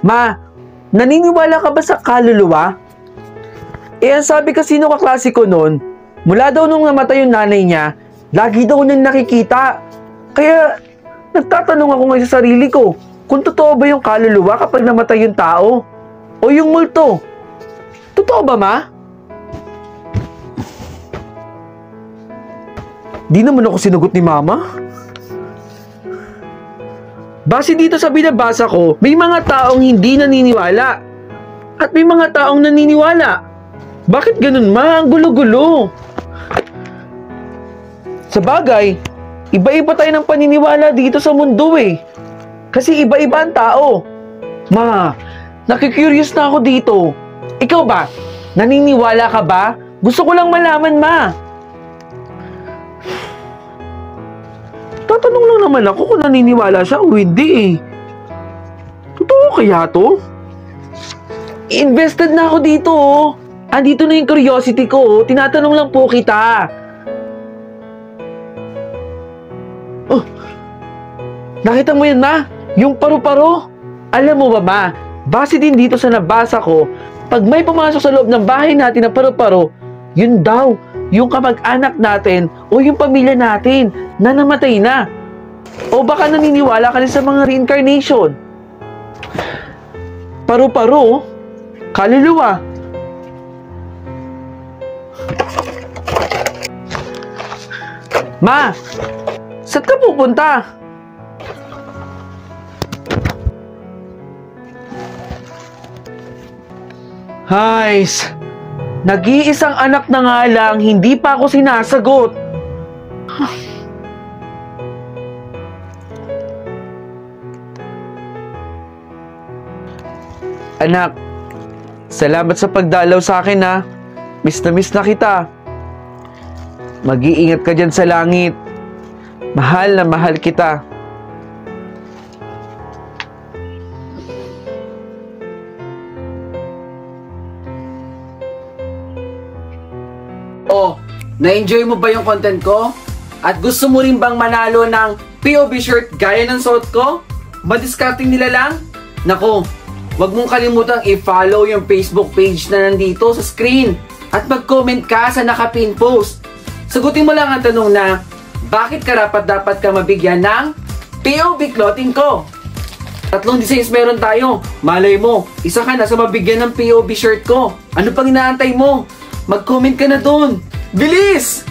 Ma, naniniwala ka ba sa kaluluwa? Ang sabi kasi nung kaklase ko noon, mula daw nung namatay yung nanay niya, lagi daw nang nakikita. Kaya, nagtatanong ako ngayon sa sarili ko, kung totoo ba yung kaluluwa kapag namatay yung tao? O yung multo? Totoo ba, Ma? Di naman ako sinagot ni Mama. Base dito sa binabasa ko, may mga taong hindi naniniwala. At may mga taong naniniwala. Bakit ganun, Ma? Ang gulo-gulo. Sa bagay, iba-iba tayo ng paniniwala dito sa mundo eh. Kasi iba-iba ang tao. Ma, nakikurious na ako dito. Ikaw ba? Naniniwala ka ba? Gusto ko lang malaman, Ma. Tatanong lang naman ako kung naniniwala siya o hindi eh. Totoo kaya to? Invested na ako dito oh. Andito na yung curiosity ko oh. Tinatanong lang po kita. Oh, nakita mo yan, Ma? Yung paru-paro? Alam mo ba, Ma? Base din dito sa nabasa ko, pag may pumasok sa loob ng bahay natin na paru-paro, yun daw, yung kamag-anak natin o yung pamilya natin na namatay na. O baka naniniwala ka rin sa mga reincarnation. Paru-paro, kaluluwa. Ma, saan ka pupunta? Hays, nag-iisang anak na nga lang, hindi pa ako sinasagot. Anak, salamat sa pagdalaw sa akin ha. Miss na kita. Mag-iingat ka dyan sa langit. Mahal na mahal kita. Oh, na-enjoy mo ba yung content ko? At gusto mo rin bang manalo ng POV shirt gaya ng suot ko? Madiscarding nila lang? Nako, wag mong kalimutang i-follow yung Facebook page na nandito sa screen. At mag-comment ka sa nakapin post. Sagutin mo lang ang tanong na, bakit karapat-dapat ka mabigyan ng POV clothing ko? 3 designs meron tayo. Malay mo, isa ka na sa mabigyan ng POV shirt ko. Ano pang inaantay mo? Mag-comment ka na dun. Bilis!